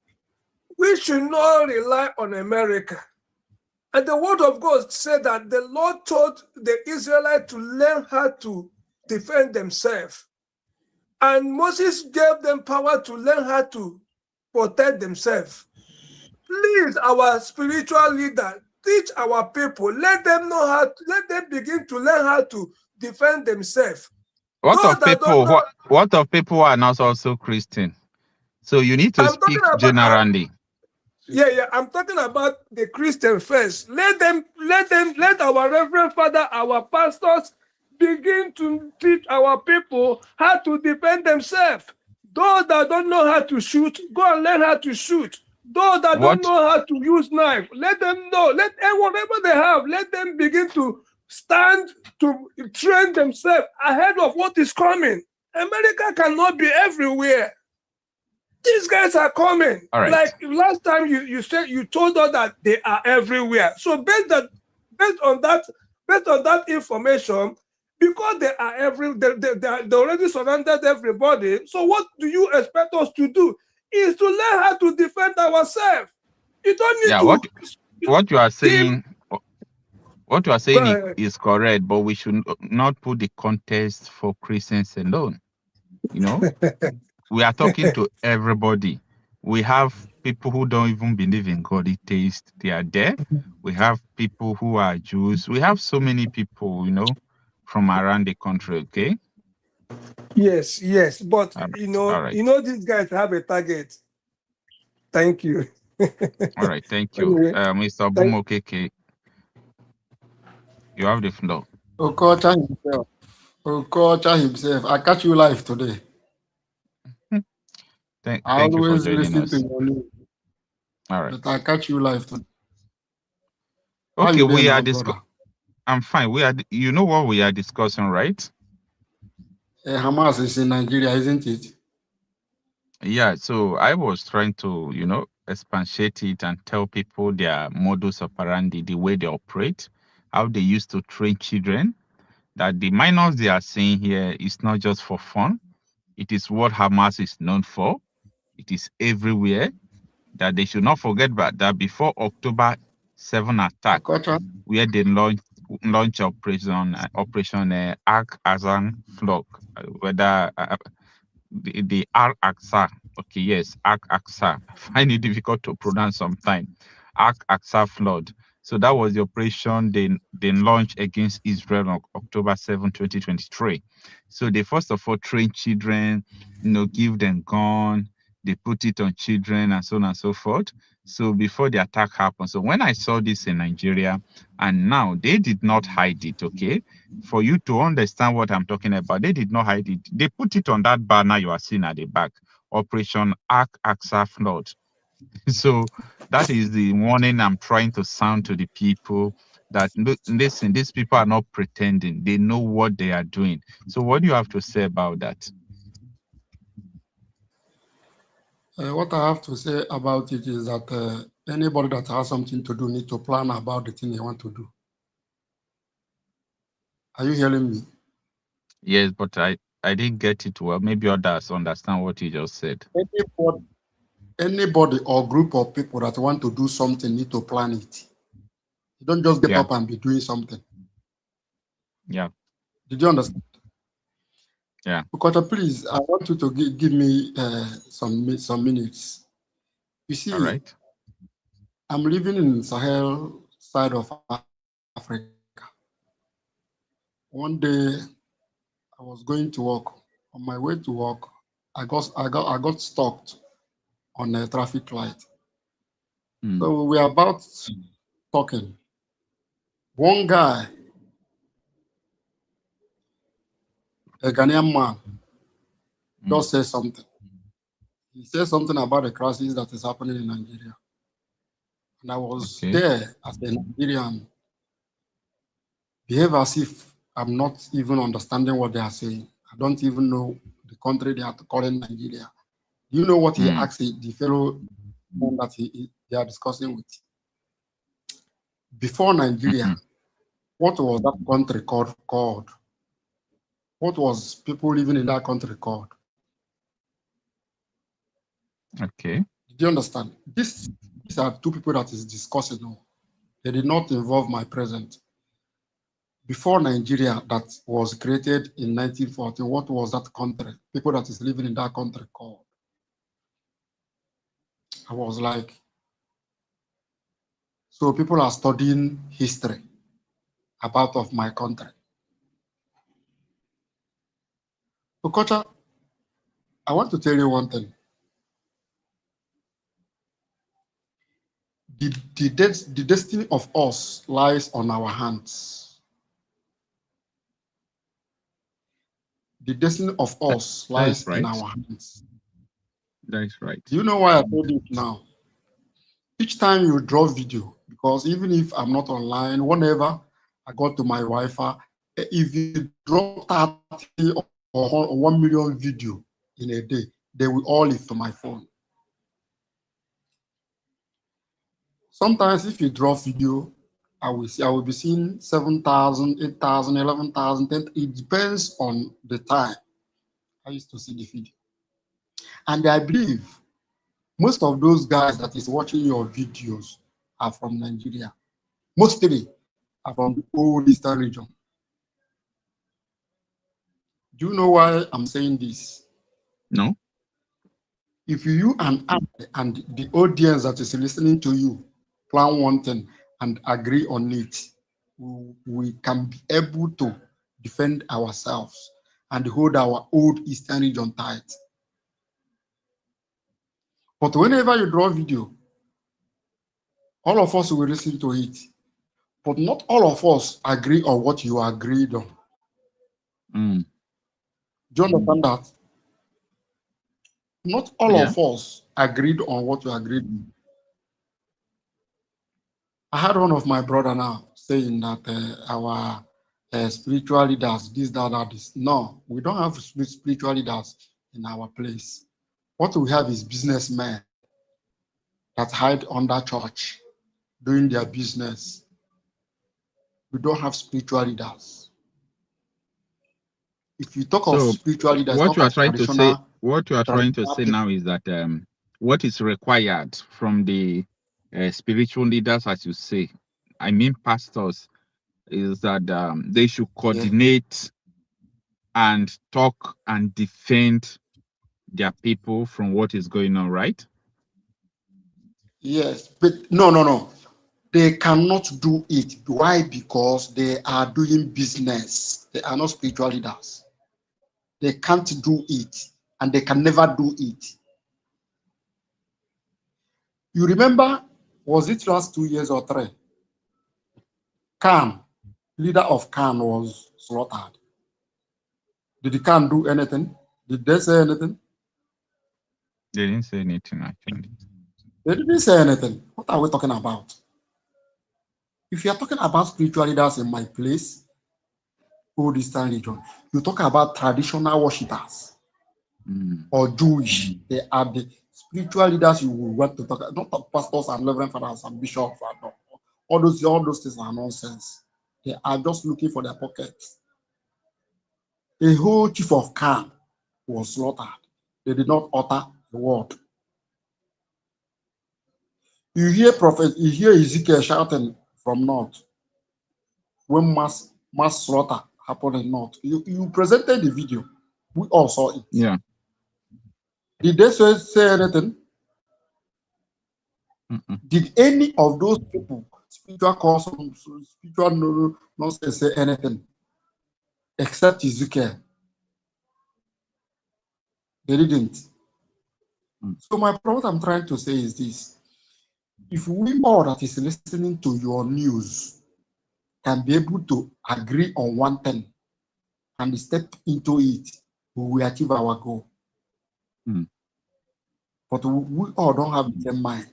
We should not rely on America. And the word of God said that the Lord told the Israelites to learn how to defend themselves. And Moses gave them power to learn how to protect themselves. Please, our spiritual leader, teach our people. Let them begin to learn how to defend themselves. What of people who are not also Christian? So you need to speak generally. I'm talking about the Christian first. Let our Reverend Father, our pastors begin to teach our people how to defend themselves. Those that don't know how to shoot, go and learn how to shoot. Those that don't know how to use knife, let them know. Whatever they have, let them begin to stand to train themselves ahead of what is coming. America cannot be everywhere. These guys are coming. All right. Like last time you said, you told us that they are everywhere. So based on that information, because they are they already surrounded everybody. So what do you expect us to do? Is to learn how to defend ourselves. You don't need to. What you are saying. What you are saying is correct, but we should not put the context for Christians alone. We are talking to everybody. We have people who don't even believe in God. They are there. We have people who are Jews. We have so many people, from around the country. Okay. Yes, but right. These guys have a target. Thank you. All right, thank you, Mr. Obumokeke. You have the floor. Okocha himself. Okocha himself. I catch you live today. Thank I you for always joining listen to us. your news, All right. but I catch you live today. How Okay, you doing we are now, brother? I'm fine. You know what we are discussing, right? Hamas is in Nigeria, isn't it? Yeah, so I was trying to, expatiate it and tell people their modus operandi, the way they operate, how they used to train children, that the minors they are seeing here is not just for fun. It is what Hamas is known for. It is everywhere. That they should not forget about that before October 7 attack, Okocha, where they launch Operation Aqsa flock, whether the Aqsa. Okay, yes, Aqsa. I find it difficult to pronounce sometimes. Aqsa flood. So that was the operation they launched against Israel on October 7, 2023. So they first of all train children, give them gun, they put it on children and so on and so forth. So before the attack happened. So when I saw this in Nigeria, and now they did not hide it, okay? For you to understand what I'm talking about, they did not hide it. They put it on that banner you are seeing at the back, Operation Aqsa Flood. So that is the warning I'm trying to sound to the people that, listen, these people are not pretending. They know what they are doing. So what do you have to say about that? what I have to say about it is that anybody that has something to do need to plan about the thing they want to do. Are you hearing me? Yes, but I didn't get it well. Maybe others understand what you just said. Anybody or group of people that want to do something need to plan it. You don't just get Yeah. up and be doing something. Yeah. Did you understand? Yeah. Okocha, please, I want you to give me some minutes. You see, All right. I'm living in Sahel side of Africa. One day, I was going to work. On my way to work, I got stuck on a traffic light. So we are about talking. One guy, a Ghanaian man, just said something. He said something about the crisis that is happening in Nigeria. And I was there as a Nigerian, behave as if I'm not even understanding what they are saying. I don't even know the country they are calling Nigeria. Do you know what he asked the fellow that they are discussing with? Before Nigeria, what was that country called? What was people living in that country called? Okay. Did you understand? These are two people that is discussing. No, they did not involve my present. Before Nigeria, that was created in 1940, what was that country? People that is living in that country called? I was like, so people are studying history about of my country. Okocha, I want to tell you one thing. The destiny of us lies on our hands. The destiny of us lies in our hands. That is right. Do you know why I told it now? Each time you draw video, because even if I'm not online, whenever I go to my Wi-Fi, if you draw 30 or 1 million video in a day, they will all live to my phone. Sometimes if you draw video, I will be seeing 7,000, 8,000, 11,000, 10,000. It depends on the time I used to see the video. And I believe most of those guys that is watching your videos are from Nigeria. Mostly are from the old Eastern region. Do you know why I'm saying this? No. If you and I and the audience that is listening to you plan one thing and agree on it, we can be able to defend ourselves and hold our old Eastern region tight. But whenever you draw video, all of us will listen to it. But not all of us agree on what you agreed on. Mm. Do you understand that? Not all Yeah. of us agreed on what we agreed. I had one of my brother now saying that our spiritual leaders, this, that, this. No, we don't have spiritual leaders in our place. What we have is businessmen that hide under church, doing their business. We don't have spiritual leaders. If you talk of So spiritual leaders, what talk you are of trying to say, traditional people. now is that what is required from the spiritual leaders, as you say, I mean pastors, is that they should coordinate and talk and defend their people from what is going on, right? Yes, but no. They cannot do it. Why? Because they are doing business. They are not spiritual leaders. They can't do it, and they can never do it. You remember, was it last 2 years or 3? Khan, leader of Khan, was slaughtered. Did the Khan do anything? Did they say anything? They didn't say anything, actually. They didn't say anything. What are we talking about? If you are talking about spiritual leaders in my place, Old Eastern region, you talk about traditional worshippers or Jewish. They are the spiritual leaders you will want to talk about, not the pastors and reverend fathers and bishops. And all those things are nonsense. They are just looking for their pockets. A whole chief of Khan was slaughtered. They did not utter a word. You hear Ezekiel shouting from north when mass slaughter happened in north. You presented the video. We all saw it. Yeah. Did they say anything? Did any of those people, spiritual nonsense, say anything except Ezekiel? They didn't. So what I'm trying to say is this: if we all that is listening to your news can be able to agree on one thing and step into it, we will achieve our goal. But we all don't have the same mind.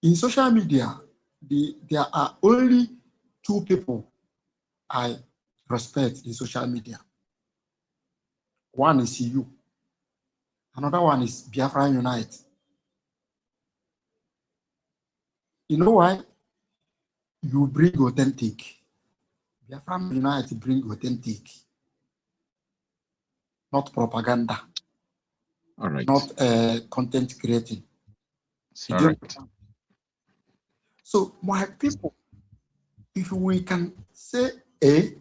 In social media, there are only two people I respect in social media. One is you. Another one is Biafra Unite. You know why? You bring authentic. Biafra Unite bring authentic. Not propaganda. All right. Not content creating. All right. So my people, if we can say A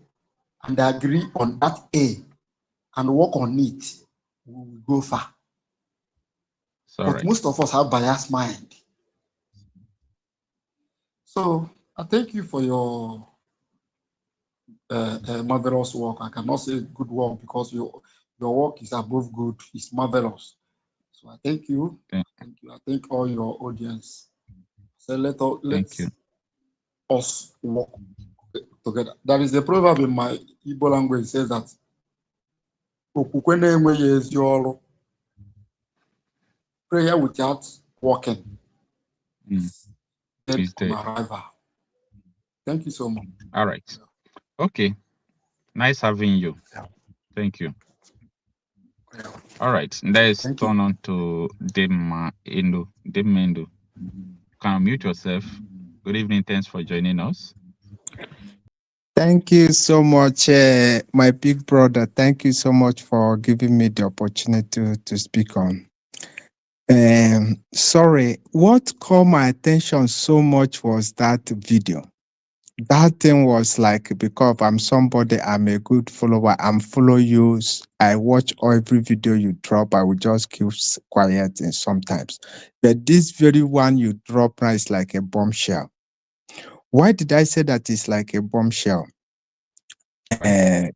and agree on that A and work on it, we will go far. But most of us have biased mind. So I thank you for your marvelous work. I cannot say good work because your work is above good. It's marvelous. So I thank you. Thank you. I thank all your audience. So let us work together. There is a proverb in my Igbo language says that prayer without working is dead on arrival. Thank you so much. All right. Okay. Nice having you. Thank you. All right. Let's turn on to Demendo. Demendo. Can you mute yourself? Good evening. Thanks for joining us. Thank you so much, my big brother. Thank you so much for giving me the opportunity to speak on. Sorry, what caught my attention so much was that video. That thing was like, because I'm somebody, I'm a good follower, I'm follow you, I watch every video you drop, I will just keep quiet and sometimes. But this very one you drop now is like a bombshell. Why did I say that it's like a bombshell?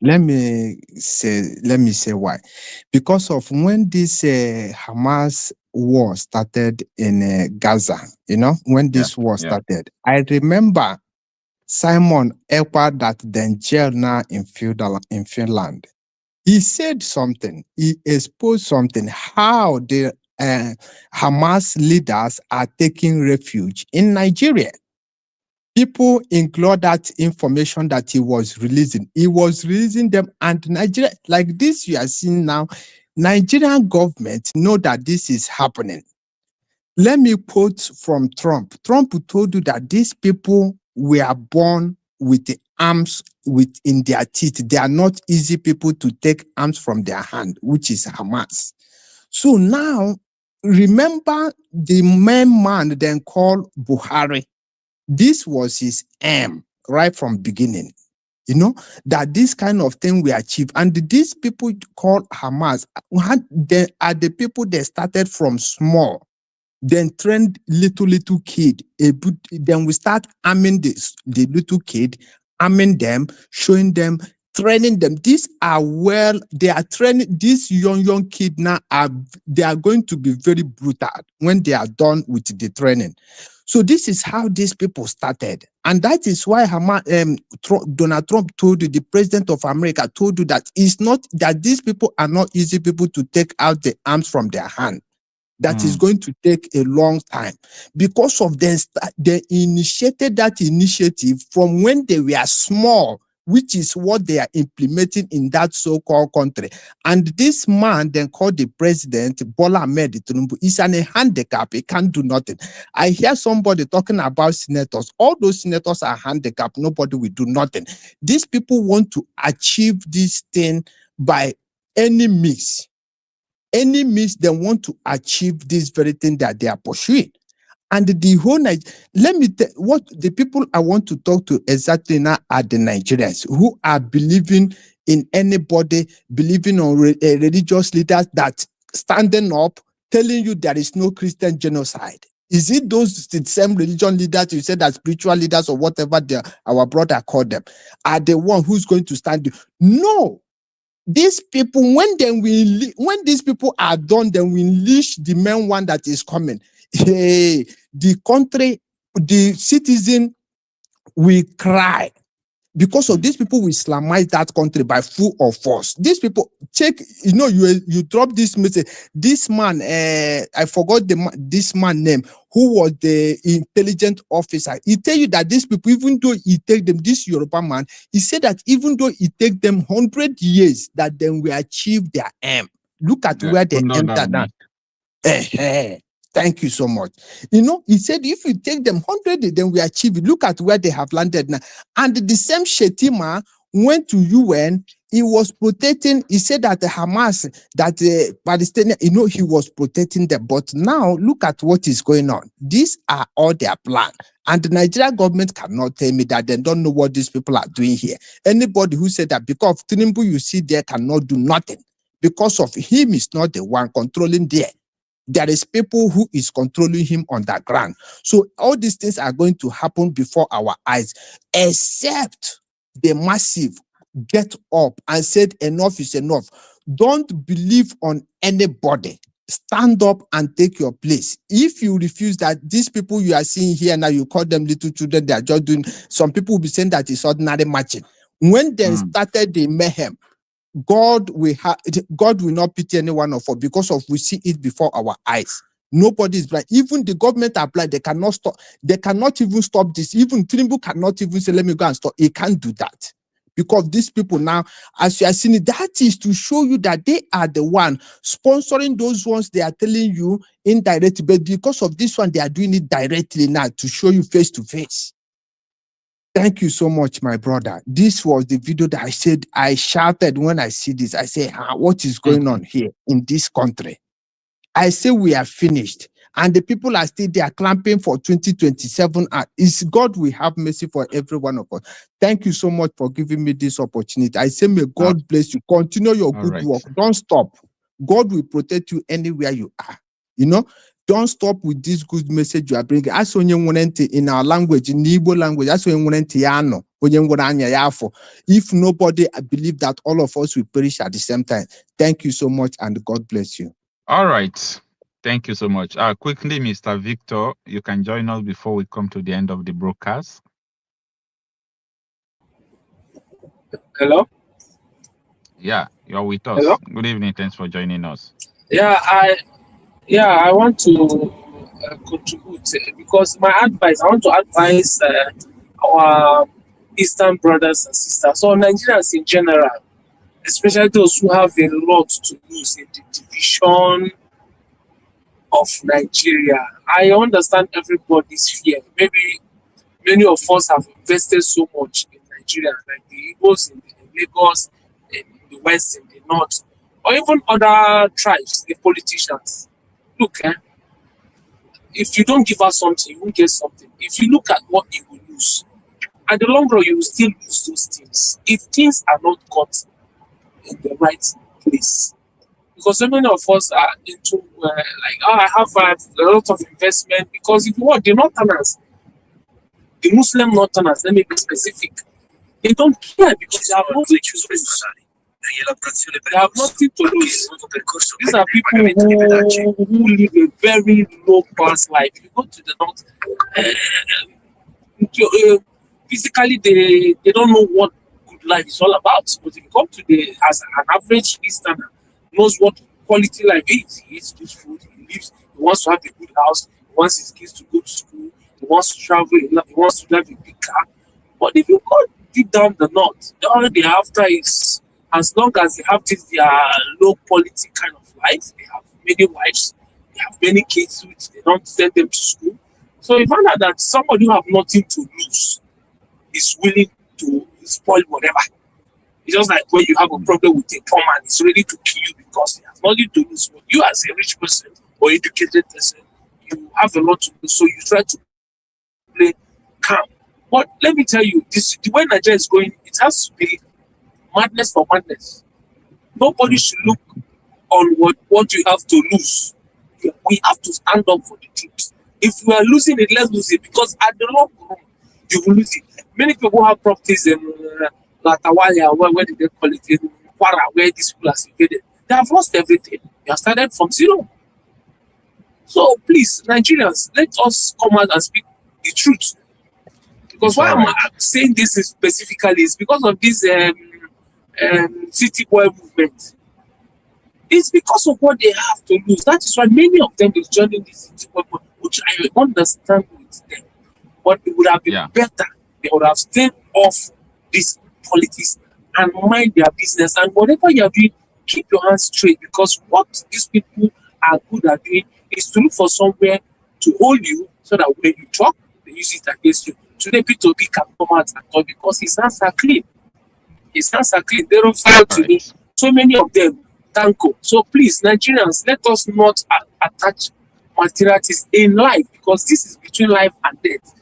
Let me say why. Because of when this Hamas war started in Gaza, when this war started, I remember Simon Ekpa, that then jail now in Finland. He said something. He exposed something. How the Hamas leaders are taking refuge in Nigeria. People include that information that he was releasing. He was releasing them, and Nigeria, like this you are seeing now, Nigerian government know that this is happening. Let me quote from Trump. Trump told you that these people were born with the arms in their teeth. They are not easy people to take arms from their hand, which is Hamas. So now, remember the main man then called Buhari. This was his aim right from beginning. You know, that this kind of thing we achieve. And these people called Hamas, they are the people that started from small, then trained little kid. Then we start arming the little kid, arming them, showing them, training them. These are they are training these young kid now. They are going to be very brutal when they are done with the training. So this is how these people started. And that is why Donald Trump told you, the president of America told you that it's not that these people are not easy people to take out the arms from their hand. That is going to take a long time because of they initiated that initiative from when they were small, which is what they are implementing in that so-called country. And this man then called the president, Bola Ahmed Tinubu, is a handicap. He can't do nothing. I hear somebody talking about senators. All those senators are handicapped. Nobody will do nothing. These people want to achieve this thing by any means. Any means they want to achieve this very thing that they are pursuing. And the whole let me tell what the people I want to talk to exactly now are the Nigerians who are believing in anybody, believing on religious leaders that standing up, telling you there is no Christian genocide. Is it those the same religion leaders you said that spiritual leaders or whatever our brother called them are the one who's going to stand? No. These people, when these people are done, then we unleash the main one that is coming. Hey, the country, the citizen will cry because of these people will Islamize that country by full of force. These people check, you drop this message. This man, I forgot this man name, who was the intelligent officer. He tell you that these people, even though he take them, this Yoruba man, he said that even though it take them 100 years, that then we achieve their aim. Look at where they enter now. Thank you so much. He said if you take them 100, then we achieve it. Look at where they have landed now. And the same Shetima went to UN. He was protecting. He said that the Hamas, that the Palestinian, he was protecting them. But now look at what is going on. These are all their plan. And the Nigerian government cannot tell me that they don't know what these people are doing here. Anybody who said that because of Tinubu you see there cannot do nothing because of him is not the one controlling there. There is people who is controlling him on the ground. So all these things are going to happen before our eyes, except the massive get up and said enough is enough. Don't believe on anybody. Stand up and take your place. If you refuse that, these people you are seeing here now, you call them little children, they are just doing, some people will be saying that it's ordinary marching. When they started the mayhem, God will not pity any one of us because of we see it before our eyes. Nobody is blind. Even the government are blind. They cannot stop. They cannot even stop this. Even Tinubu cannot even say, let me go and stop. He can't do that. Because these people now, as you are seeing it, that is to show you that they are the one sponsoring those ones they are telling you indirectly. But because of this one, they are doing it directly now to show you face to face. Thank you so much, my brother. This was the video that I said, I shouted when I see this. I say, what is going on here in this country? I say we are finished. And the people are still there clamping for 2027. Is God will have mercy for every one of us. Thank you so much for giving me this opportunity. I say, may God bless you. Continue your good work. Don't stop. God will protect you anywhere you are. Don't stop with this good message you are bringing. As in our language, in Igbo language, if nobody believe that all of us will perish at the same time. Thank you so much and God bless you. All right. Thank you so much. Quickly, Mr. Victor, you can join us before we come to the end of the broadcast. Hello? Yeah, you're with us. Hello? Good evening. Thanks for joining us. Yeah, I want to contribute because my advice, I want to advise our Eastern brothers and sisters, or Nigerians in general, especially those who have a lot to lose in the division of Nigeria. I understand everybody's fear. Maybe many of us have invested so much in Nigeria, like the Igbos in Lagos, in the West, in the North, or even other tribes, the politicians. Look, if you don't give us something, you won't get something. If you look at what you will lose, at the long run, you will still lose those things if things are not got in the right place. Because so many of us are into like, oh, I have a lot of investment. Because if you want the Northerners, the Muslim Northerners, let me be specific, they don't care because they have nothing to lose. They have nothing to lose. These are people who live a very low class life. You go to the north, physically they don't know what good life is all about. But if you come to the as an average Easterner, knows what quality life is. He eats good food, he lives, he wants to have a good house, he wants his kids to go to school, he wants to travel, he wants to drive a big car. But if you go deep down the north, all they after is, as long as they have this their low quality kind of life, they have many wives, they have many kids which they don't send them to school. So you find out that somebody who have nothing to lose is willing to spoil whatever. It's just like when you have a problem with a poor man, he's ready to kill you because he has nothing to lose. But you as a rich person or educated person, you have a lot to lose. So you try to play calm. But let me tell you, this the way Nigeria is going, it has to be madness for madness. Nobody should look on what you have to lose. We have to stand up for the troops. If we are losing it, let's lose it because at the long run, you will lose it. Many people have properties in Latawaya, where did they call it, in Kwara, where these people are situated. They have lost everything. They have started from zero. So please, Nigerians, let us come out and speak the truth. Because why I'm saying this is specifically is because of this city boy movement. It's because of what they have to lose. That is why many of them is joining this city boy movement, which I understand with them. But it would have been better. They would have stayed off this politics and mind their business. And whatever you are doing, keep your hands straight. Because what these people are good at doing is to look for somewhere to hold you so that when you talk, they use it against you. Today, P2B can come out and talk because his hands are clean. His hands are clean. They don't file to me. So many of them, thank God. So please, Nigerians, let us not attach materialities in life because this is between life and death.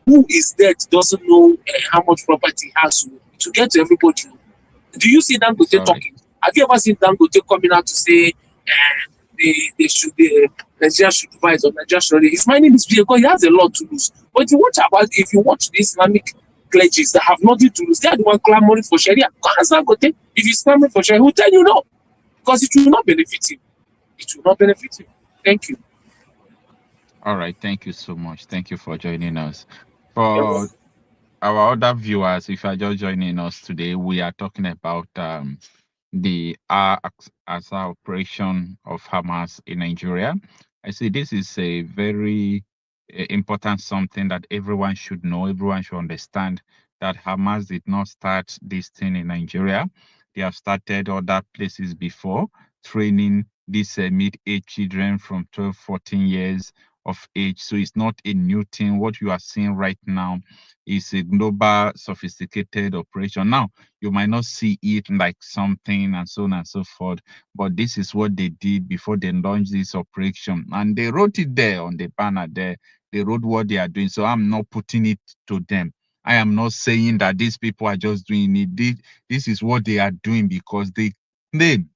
Who is dead doesn't know how much property he has to get to everybody. Do you see Dangote talking? Have you ever seen Dangote coming out to say Nigeria should divide or Nigeria should? His mining is because he has a lot to lose. But if you watch the Islamic clergies that have nothing to lose, they are the one clamoring for Sharia. Dangote, if he's clamoring for Sharia, he'll tell you no, because it will not benefit him. It will not benefit him. Thank you. All right, thank you so much. Thank you for joining us. For our other viewers, if you are just joining us today, we are talking about the Aqsa operation of Hamas in Nigeria. I see this is a very important something that everyone should know, everyone should understand, that Hamas did not start this thing in Nigeria. They have started other places before, training these mid-age children from 12, 14 years of age. So it's not a new thing. What you are seeing right now is a global, sophisticated operation. Now, you might not see it like something and so on and so forth, but this is what they did before they launched this operation. And they wrote it there on the banner there. They wrote what they are doing. So I'm not putting it to them. I am not saying that these people are just doing it. This is what they are doing because they claim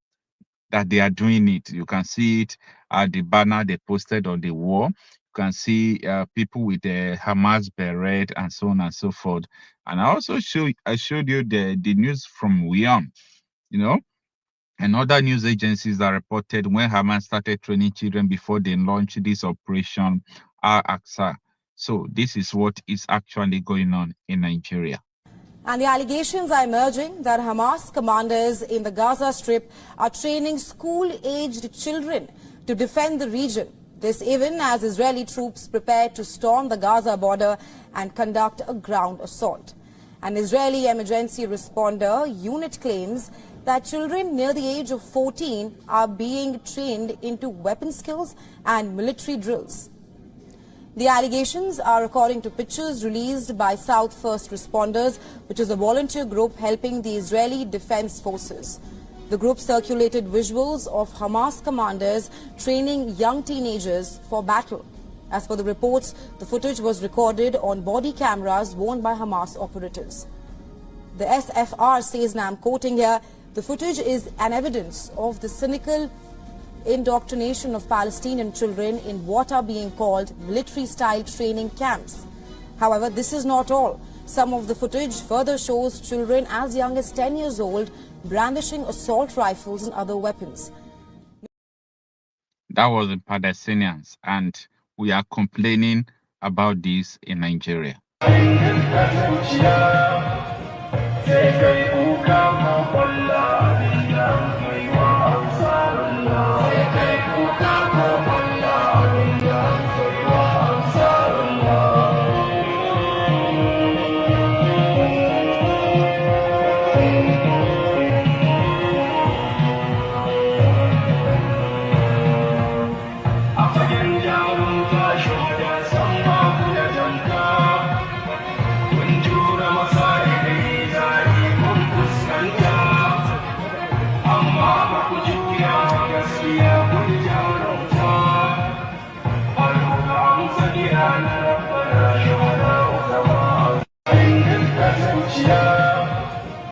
that they are doing it. You can see it at the banner they posted on the wall. You can see people with the Hamas beret and so on and so forth. And I also showed you the news from WION, and other news agencies that reported when Hamas started training children before they launched this operation Aqsa. So this is what is actually going on in Nigeria. And the allegations are emerging that Hamas commanders in the Gaza Strip are training school-aged children to defend the region. This even as Israeli troops prepare to storm the Gaza border and conduct a ground assault. An Israeli emergency responder unit claims that children near the age of 14 are being trained into weapon skills and military drills. The allegations are according to pictures released by South First Responders, which is a volunteer group helping the Israeli Defense Forces. The group circulated visuals of Hamas commanders training young teenagers for battle. As per the reports, the footage was recorded on body cameras worn by Hamas operatives. The SFR says, and I'm quoting here, the footage is an evidence of the cynical indoctrination of Palestinian children in what are being called military-style training camps. However, this is not all. Some of the footage further shows children as young as 10 years old brandishing assault rifles and other weapons. That was the Palestinians, and we are complaining about this in Nigeria.